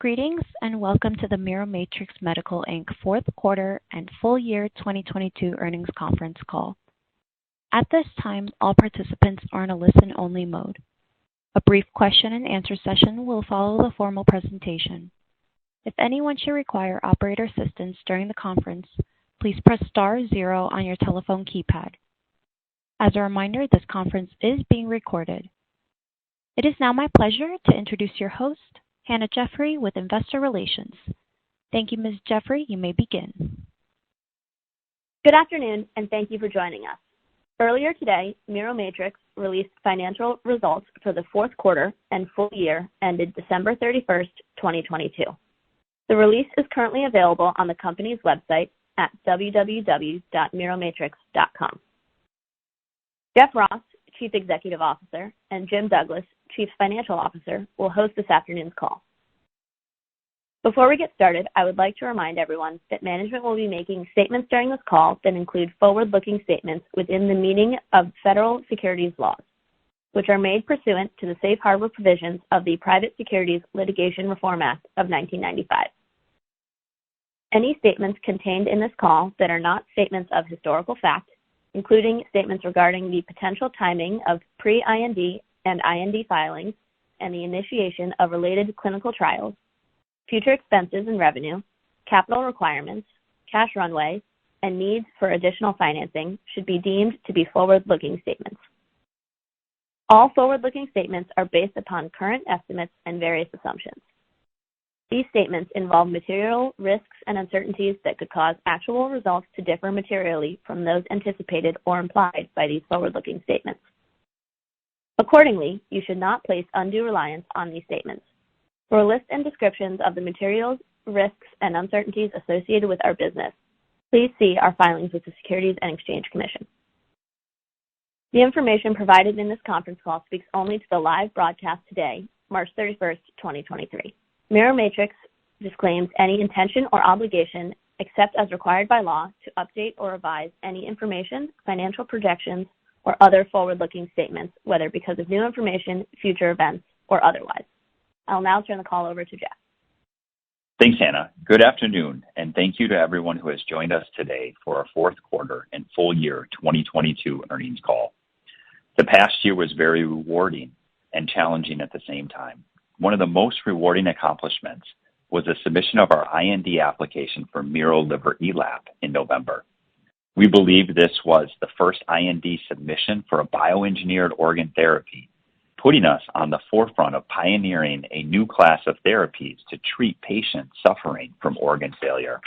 Greetings and welcome to the Miromatrix Medical Inc. fourth quarter and full year 2022 earnings conference call. At this time, all participants are in a listen-only mode. A brief question and answer session will follow the formal presentation. If anyone should require operator assistance during the conference, please press star 0 on your telephone keypad. As a reminder, this conference is being recorded. It is now my pleasure to introduce your host, Hannah Jeffrey with Investor Relations. Thank you, Ms. Jeffrey. You may begin. Good afternoon, and thank you for joining us. Earlier today, Miromatrix released financial results for the fourth quarter and full year ended December 31st, 2022. The release is currently available on the company's website at www.miromatrix.com. Jeff Ross, Chief Executive Officer, and Jim Douglas, Chief Financial Officer, will host this afternoon's call. Before we get started, I would like to remind everyone that management will be making statements during this call that include forward-looking statements within the meaning of federal securities laws, which are made pursuant to the safe harbor provisions of the Private Securities Litigation Reform Act of 1995. Any statements contained in this call that are not statements of historical fact, including statements regarding the potential timing of pre-IND and IND filings and the initiation of related clinical trials, future expenses and revenue, capital requirements, cash runway, and needs for additional financing should be deemed to be forward-looking statements. All forward-looking statements are based upon current estimates and various assumptions. These statements involve material risks and uncertainties that could cause actual results to differ materially from those anticipated or implied by these forward-looking statements. Accordingly, you should not place undue reliance on these statements. For a list and descriptions of the materials, risks, and uncertainties associated with our business, please see our filings with the Securities and Exchange Commission. The information provided in this conference call speaks only to the live broadcast today, March 31st, 2023. Miromatrix disclaims any intention or obligation, except as required by law, to update or revise any information, financial projections, or other forward-looking statements, whether because of new information, future events, or otherwise. I'll now turn the call over to Jeff. Thanks, Hannah. Good afternoon, and thank you to everyone who has joined us today for our fourth quarter and full year 2022 earnings call. The past year was very rewarding and challenging at the same time. One of the most rewarding accomplishments was the submission of our IND application for MIRO liver ELAP in November. We believe this was the first IND submission for a bioengineered organ therapy, putting us on the forefront of pioneering a new class of therapies to treat patients suffering from organ failure.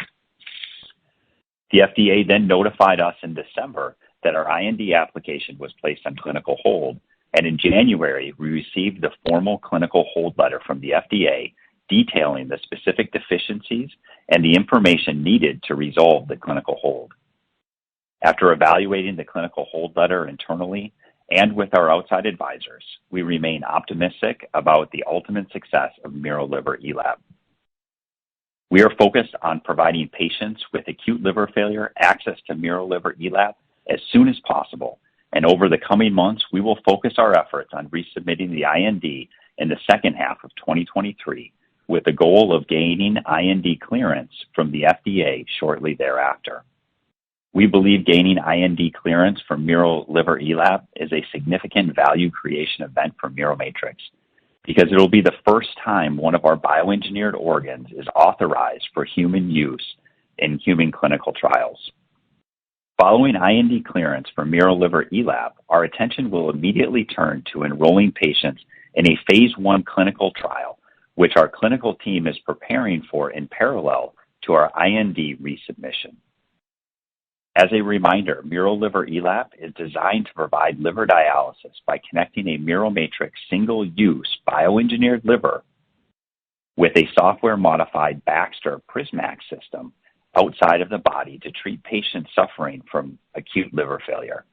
The FDA then notified us in December that our IND application was placed on clinical hold, and in January, we received the formal clinical hold letter from the FDA detailing the specific deficiencies and the information needed to resolve the clinical hold. After evaluating the clinical hold letter internally and with our outside advisors, we remain optimistic about the ultimate success of MIRO liver ELAP. We are focused on providing patients with acute liver failure access to MIRO liver ELAP as soon as possible, and over the coming months, we will focus our efforts on resubmitting the IND in the second half of 2023 with the goal of gaining IND clearance from the FDA shortly thereafter. We believe gaining IND clearance for MIRO liver ELAP is a significant value creation event for Miromatrix because it will be the first time one of our bioengineered organs is authorized for human use in human clinical trials. Following IND clearance for MIRO liver ELAP, our attention will immediately turn to enrolling patients in a phase 1 clinical trial, which our clinical team is preparing for in parallel to our IND resubmission. As a reminder, MIRO liver ELAP is designed to provide liver dialysis by connecting a Miromatrix single-use bioengineered liver with a software-modified Baxter Prismax system outside of the body to treat patients suffering from acute liver failure.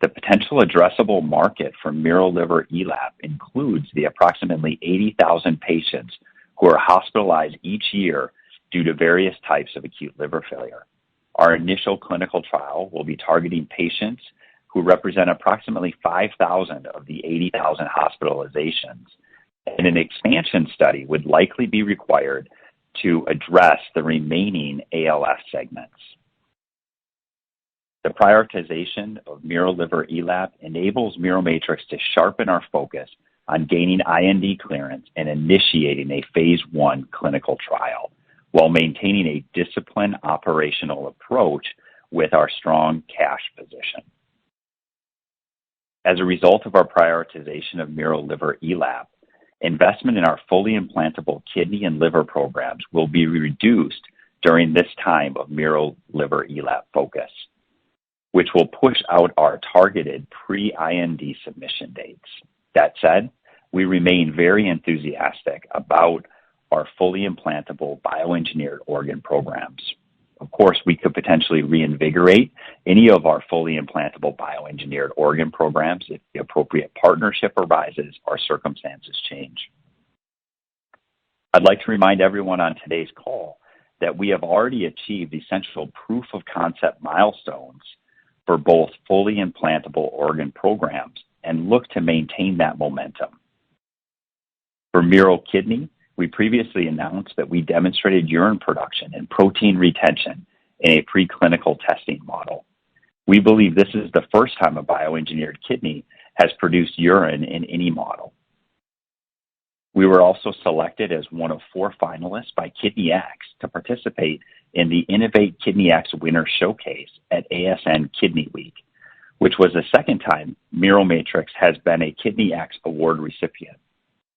The potential addressable market for MIRO liver ELAP includes the approximately 80,000 patients who are hospitalized each year due to various types of acute liver failure. Our initial clinical trial will be targeting patients who represent approximately 5,000 of the 80,000 hospitalizations and an expansion study would likely be required to address the remaining ALS segments. The prioritization of MIRO Liver ELAP enables Miromatrix to sharpen our focus on gaining IND clearance and initiating a phase 1 clinical trial while maintaining a disciplined operational approach with our strong cash position. As a result of our prioritization of MIRO Liver ELAP, investment in our fully implantable kidney and liver programs will be reduced during this time of MIRO Liver ELAP focus, which will push out our targeted pre-IND submission dates. That said, we remain very enthusiastic about our fully implantable bioengineered organ programs. Of course, we could potentially reinvigorate any of our fully implantable bioengineered organ programs if the appropriate partnership arises or circumstances change. I'd like to remind everyone on today's call that we have already achieved essential proof of concept milestones for both fully implantable organ programs and look to maintain that momentum. For MIRO Kidney, we previously announced that we demonstrated urine production and protein retention in a preclinical testing model. We believe this is the first time a bioengineered kidney has produced urine in any model. We were also selected as one of 4 finalists by KidneyX to participate in the Innovate KidneyX Winner Showcase at ASN Kidney Week, which was the second time Miromatrix has been a KidneyX award recipient.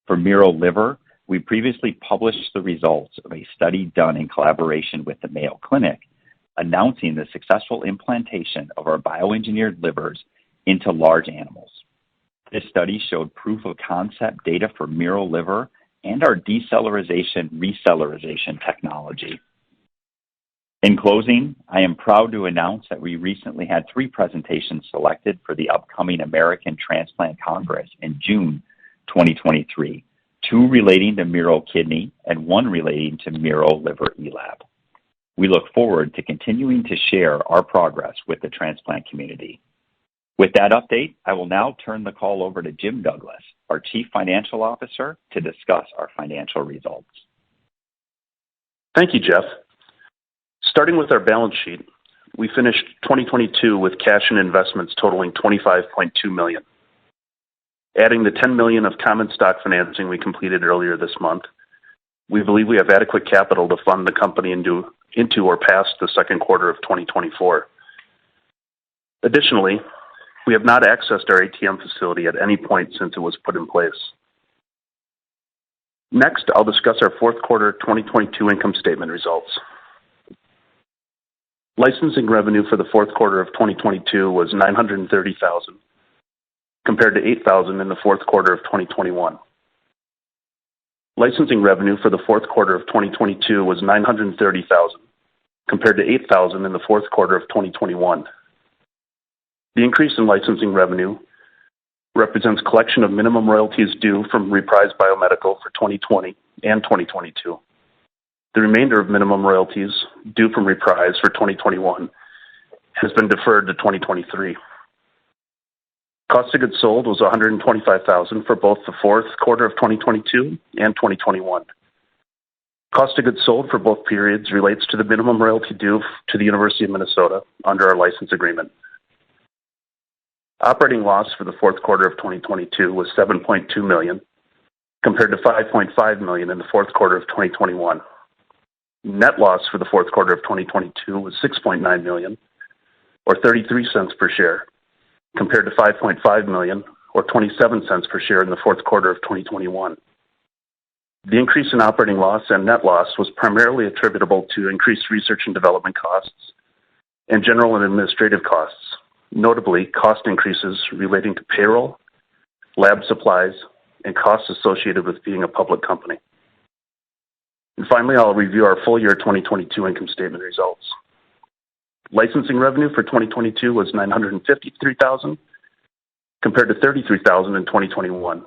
For MIRO Liver, we previously published the results of a study done in collaboration with the Mayo Clinic, announcing the successful implantation of our bioengineered livers into large animals. This study showed proof of concept data for MIRO Liver and our decellularization-recellularization technology. In closing, I am proud to announce that we recently had 3 presentations selected for the upcoming American Transplant Congress in June 2023, 2 relating to MIRO Kidney and 1 relating to MIRO Liver ELAP. We look forward to continuing to share our progress with the transplant community. With that update, I will now turn the call over to Jim Douglas, our Chief Financial Officer, to discuss our financial results. Thank you, Jeff. Starting with our balance sheet, we finished 2022 with cash and investments totaling $25.2 million. Adding the $10 million of common stock financing we completed earlier this month, we believe we have adequate capital to fund the company into or past the second quarter of 2024. Additionally, we have not accessed our ATM facility at any point since it was put in place. Next, I'll discuss our fourth quarter 2022 income statement results. Licensing revenue for the fourth quarter of 2022 was $930,000, compared to $8,000 in the fourth quarter of 2021. Licensing revenue for the fourth quarter of 2022 was $930,000, compared to $8,000 in the fourth quarter of 2021. The increase in licensing revenue represents collection of minimum royalties due from Reprise Biomedical for 2020 and 2022. The remainder of minimum royalties due from Reprise for 2021 has been deferred to 2023. Cost of goods sold was $125,000 for both the fourth quarter of 2022 and 2021. Cost of goods sold for both periods relates to the minimum royalty due to the University of Minnesota under our license agreement. Operating loss for the fourth quarter of 2022 was $7.2 million, compared to $5.5 million in the fourth quarter of 2021. Net loss for the fourth quarter of 2022 was $6.9 million, or 33 cents per share, compared to $5.5 million, or 27 cents per share in the fourth quarter of 2021. The increase in operating loss and net loss was primarily attributable to increased research and development costs and general and administrative costs, notably cost increases relating to payroll, lab supplies, and costs associated with being a public company. And finally, I'll review our full year 2022 income statement results. Licensing revenue for 2022 was $953,000, compared to $33,000 in 2021.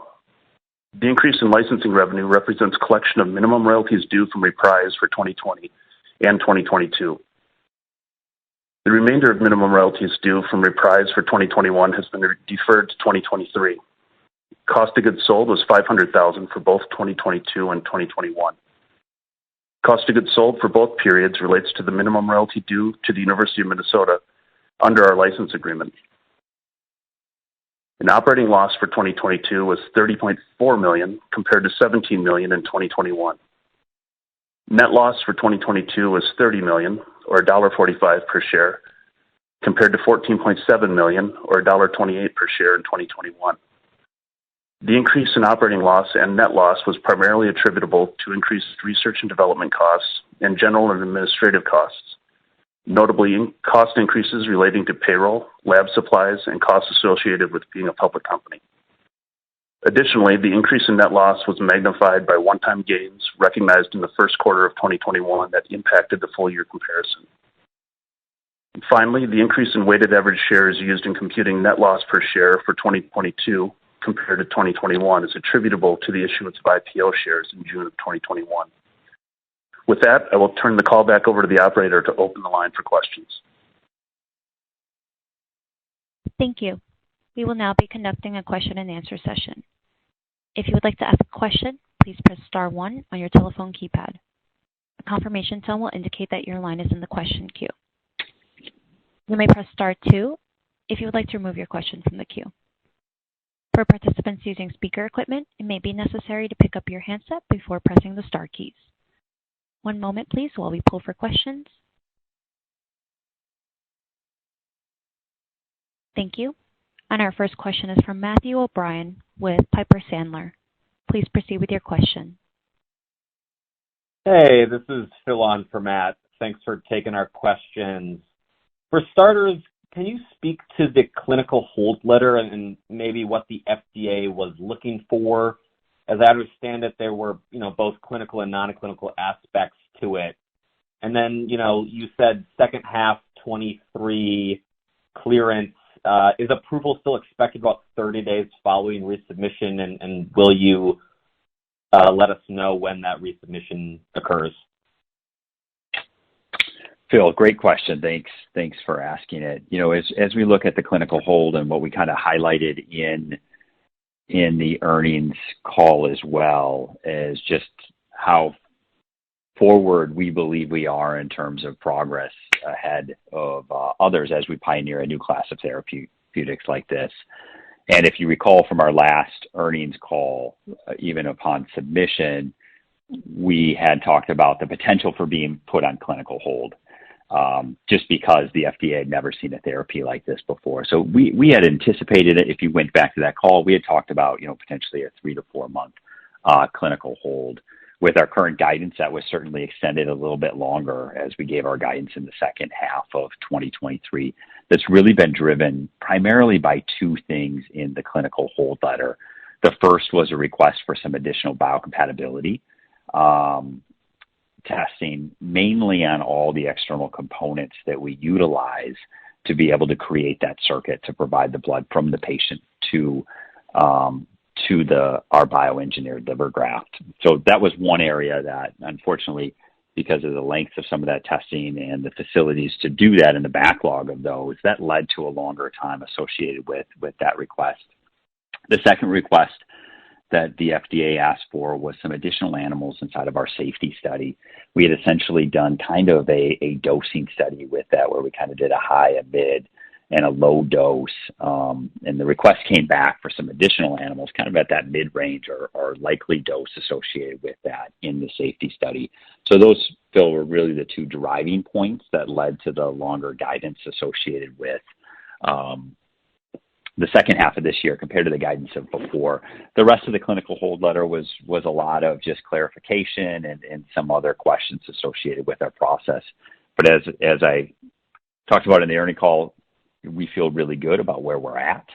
The increase in licensing revenue represents collection of minimum royalties due from Reprise for 2020 and 2022. The remainder of minimum royalties due from Reprise for 2021 has been deferred to 2023. Cost of goods sold was $500,000 for both 2022 and 2021. Cost of goods sold for both periods relates to the minimum royalty due to the University of Minnesota under our license agreement. An operating loss for 2022 was $30.4 million compared to $17 million in 2021. Net loss for 2022 was $30 million, or $1.45 per share, compared to $14.7 million, or $1.28 per share in 2021. The increase in operating loss and net loss was primarily attributable to increased research and development costs and general and administrative costs, notably cost increases relating to payroll, lab supplies, and costs associated with being a public company. Additionally, the increase in net loss was magnified by one-time gains recognized in the first quarter of 2021 that impacted the full year comparison. And finally, the increase in weighted average shares used in computing net loss per share for 2022 compared to 2021 is attributable to the issuance of IPO shares in June of 2021. With that, I will turn the call back over to the operator to open the line for questions. Thank you. We will now be conducting a question and answer session. If you would like to ask a question, please press star 1 on your telephone keypad. A confirmation tone will indicate that your line is in the question queue. You may press star 2 if you would like to remove your question from the queue. For participants using speaker equipment, it may be necessary to pick up your handset before pressing the star keys. One moment, please, while we pull for questions. Thank you. And our first question is from Matthew O'Brien with Piper Sandler. Please proceed with your question. Hey, this is Phil on for Matt. Thanks for taking our questions. For starters, can you speak to the clinical hold letter and maybe what the FDA was looking for? As I understand it, there were, both clinical and non-clinical aspects to it. And then, you said second half 23 clearance. Is approval still expected about 30 days following resubmission? And will you let us know when that resubmission occurs? Phil, great question. Thanks for asking it. As we look at the clinical hold and what we kind of highlighted in the earnings call as well, is just how forward we believe we are in terms of progress ahead of others as we pioneer a new class of therapeutics like this. And if you recall from our last earnings call, even upon submission, we had talked about the potential for being put on clinical hold, just because the FDA had never seen a therapy like this before. So we had anticipated it. If you went back to that call, we had talked about, potentially a 3 to 4 month clinical hold. With our current guidance, that was certainly extended a little bit longer as we gave our guidance in the second half of 2023. That's really been driven primarily by two things in the clinical hold letter. The first was a request for some additional biocompatibility testing, mainly on all the external components that we utilize to be able to create that circuit to provide the blood from the patient to our bioengineered liver graft. So that was one area that, unfortunately, because of the length of some of that testing and the facilities to do that and the backlog of those, that led to a longer time associated with that request. The second request that the FDA asked for was some additional animals inside of our safety study. We had essentially done kind of a dosing study with that, where we kind of did a high, a mid, and a low dose. And the request came back for some additional animals kind of at that mid-range or likely dose associated with that in the safety study. So those, Phil, were really the two driving points that led to the longer guidance associated with the second half of this year compared to the guidance of before. The rest of the clinical hold letter was a lot of just clarification and some other questions associated with our process. But as I talked about in the earnings call, we feel really good about where we're at,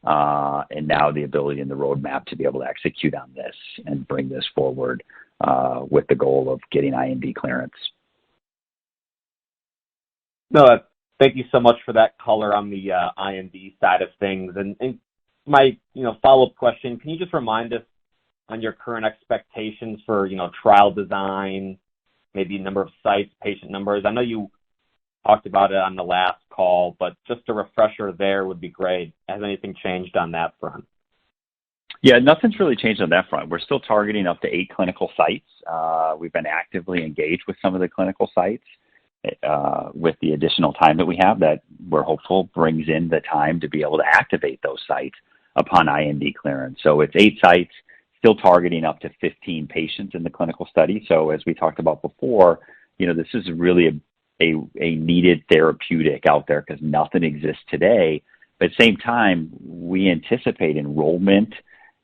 and now the ability and the roadmap to be able to execute on this and bring this forward with the goal of getting IND clearance. No, thank you so much for that color on the IND side of things. And my follow-up question, can you just remind us on your current expectations for trial design, maybe number of sites, patient numbers? I know you talked about it on the last call, but just a refresher there would be great. Has anything changed on that front? Yeah, nothing's really changed on that front. We're still targeting up to 8 clinical sites. We've been actively engaged with some of the clinical sites with the additional time that we have that we're hopeful brings in the time to be able to activate those sites upon IND clearance. So it's 8 sites, still targeting up to 15 patients in the clinical study. So as we talked about before, this is really a needed therapeutic out there because nothing exists today. But at the same time, we anticipate enrollment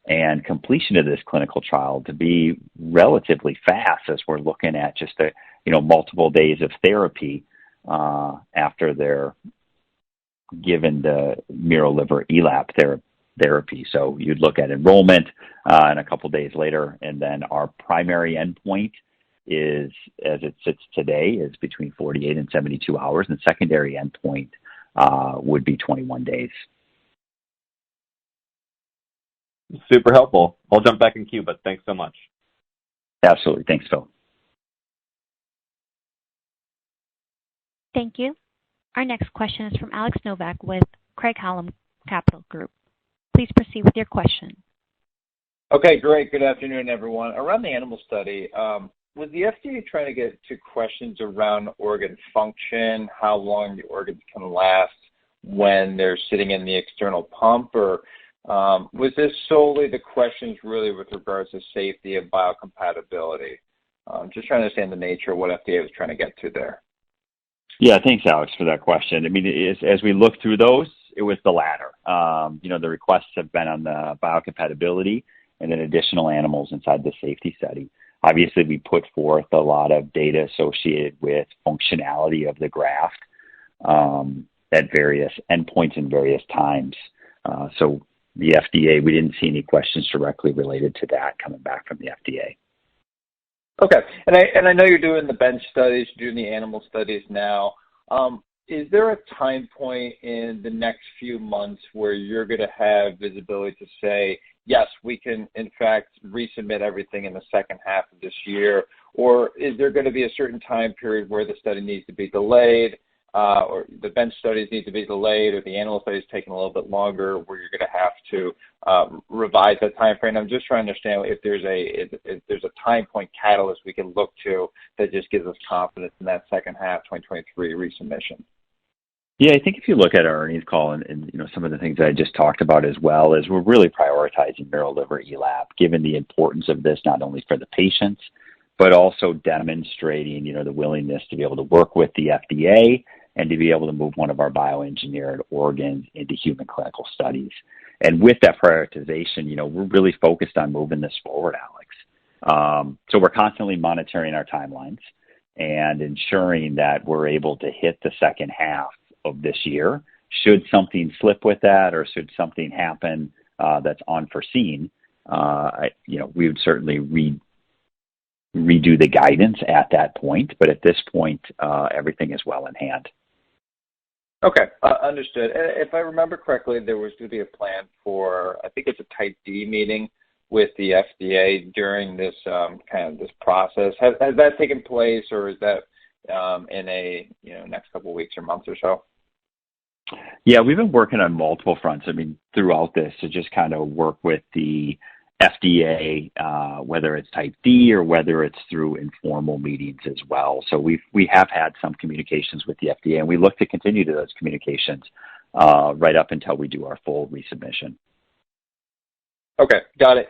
and completion of this clinical trial to be relatively fast as we're looking at just multiple days of therapy after they're given the Miromatrix therapy. So you'd look at enrollment and a couple days later, and then our primary endpoint is, as it sits today, is between 48 and 72 hours, and secondary endpoint would be 21 days. Super helpful. I'll jump back in queue, but thanks so much. Absolutely. Thanks, Phil. Thank you. Our next question is from Alex Novak with Craig-Hallum Capital Group. Please proceed with your question. Okay, great. Good afternoon, everyone. Around the animal study, was the FDA trying to get to questions around organ function, how long the organs can last when they're sitting in the external pump, or was this solely the questions really with regards to safety and biocompatibility? Just trying to understand the nature of what FDA was trying to get to there. Yeah, thanks, Alex, for that question. I mean, as we look through those, it was the latter. The requests have been on the biocompatibility and then additional animals inside the safety study. Obviously, we put forth a lot of data associated with functionality of the graft at various endpoints and various times. So the FDA, we didn't see any questions directly related to that coming back from the FDA. Okay, and I know you're doing the bench studies, you're doing the animal studies now. Is there a time point in the next few months where you're going to have visibility to say, yes, we can, in fact, resubmit everything in the second half of this year? Or is there going to be a certain time period where the study needs to be delayed, or the bench studies need to be delayed, or the animal studies taking a little bit longer where you're going to have to revise that time frame? I'm just trying to understand if there's a time point catalyst we can look to that just gives us confidence in that second half 2023 resubmission. Yeah, I think if you look at our earnings call and some of the things that I just talked about as well, is we're really prioritizing MIRO-Liver-ELAP, given the importance of this not only for the patients, but also demonstrating, the willingness to be able to work with the FDA and to be able to move one of our bioengineered organs into human clinical studies. And with that prioritization, we're really focused on moving this forward, Alex. So we're constantly monitoring our timelines and ensuring that we're able to hit the second half of this year. Should something slip with that, or should something happen that's unforeseen, we would certainly redo the guidance at that point. But at this point, everything is well in hand. Okay, understood. If I remember correctly, there was going to be a plan for, I think it's a Type D meeting with the FDA during this this process. Has that taken place, or is that in a next couple of weeks or months or so? Yeah, we've been working on multiple fronts. Throughout this, to just kind of work with the FDA, whether it's Type D or whether it's through informal meetings as well. So we have had some communications with the FDA, and we look to continue to those communications right up until we do our full resubmission. Okay, got it.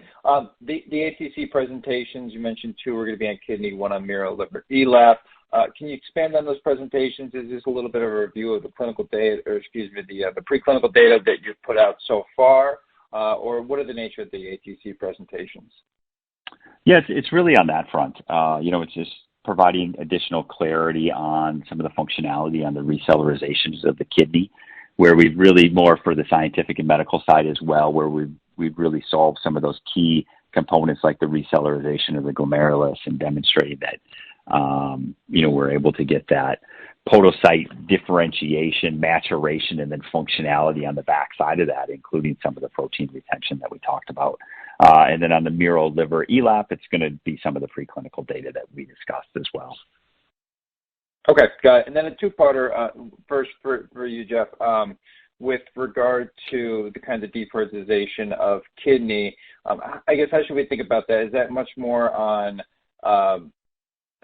The ATC presentations, you mentioned 2 are going to be on kidney, 1 on Miromatrix. Can you expand on those presentations? Is this a little bit of a review of the clinical data, or the preclinical data that you've put out so far, or what are the nature of the ATC presentations? Yes, it's really on that front. It's just providing additional clarity on some of the functionality on the recellarizations of the kidney, where we've really more for the scientific and medical side as well, where we've really solved some of those key components like the recellularization of the glomerulus and demonstrated that we're able to get that podocyte differentiation, maturation, and then functionality on the backside of that, including some of the protein retention that we talked about. And then on the Miromatrix, it's going to be some of the preclinical data that we discussed as well. Okay, got it. And then a 2-parter. First for you, Jeff. with regard to the kind of deprioritization of kidney. I guess how should we think about that? Is that much more on, I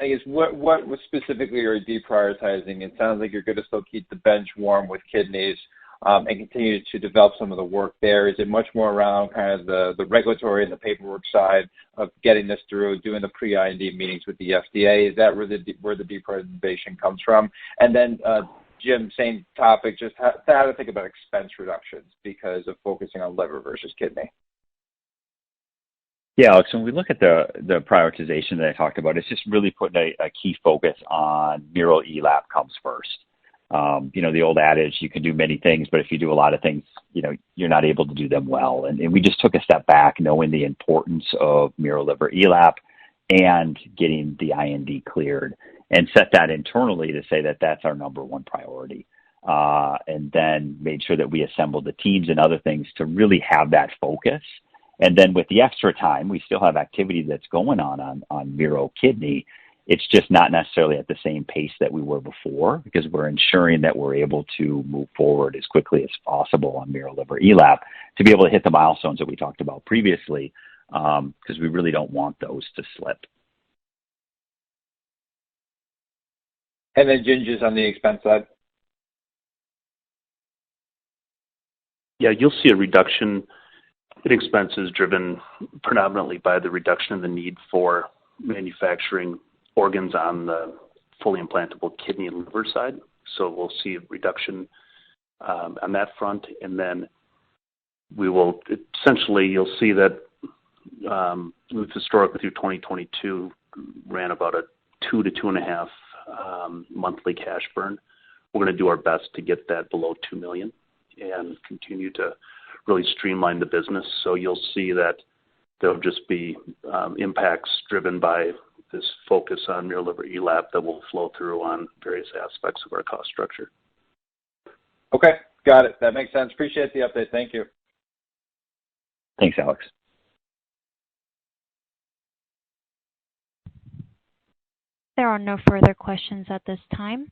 guess, what specifically are you deprioritizing? It sounds like you're going to still keep the bench warm with kidneys and continue to develop some of the work there. Is it much more around kind of the regulatory and the paperwork side of getting this through, doing the pre-IND meetings with the FDA? Is that where the deprioritization comes from? And then, Jim, same topic, just how to think about expense reductions because of focusing on liver versus kidney. Yeah, Alex, when we look at the prioritization that I talked about, it's just really putting a key focus on MIRO ELAP comes first. The old adage, you can do many things, but if you do a lot of things, you're not able to do them well. And we just took a step back knowing the importance of MIRO liver ELAP and getting the IND cleared and set that internally to say that that's our number one priority. And then made sure that we assembled the teams and other things to really have that focus. And then with the extra time, we still have activity that's going on MIRO kidney. It's just not necessarily at the same pace that we were before because we're ensuring that we're able to move forward as quickly as possible on MIRO liver ELAP to be able to hit the milestones that we talked about previously because we really don't want those to slip. And then Ginger's on the expense side. Yeah, you'll see a reduction in expenses driven predominantly by the reduction in the need for manufacturing organs on the fully implantable kidney and liver side. So we'll see a reduction on that front. And then we will essentially, you'll see that we've historically through 2022 ran about a 2 to 2.5 monthly cash burn. We're going to do our best to get that below $2 million and continue to really streamline the business. So you'll see that there'll just be impacts driven by this focus on MIRO liver ELAP that will flow through on various aspects of our cost structure. Okay, got it. That makes sense. Appreciate the update. Thank you. Thanks, Alex. There are no further questions at this time.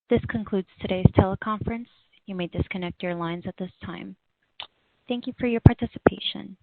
This concludes today's teleconference. You may disconnect your lines at this time. Thank you for your participation.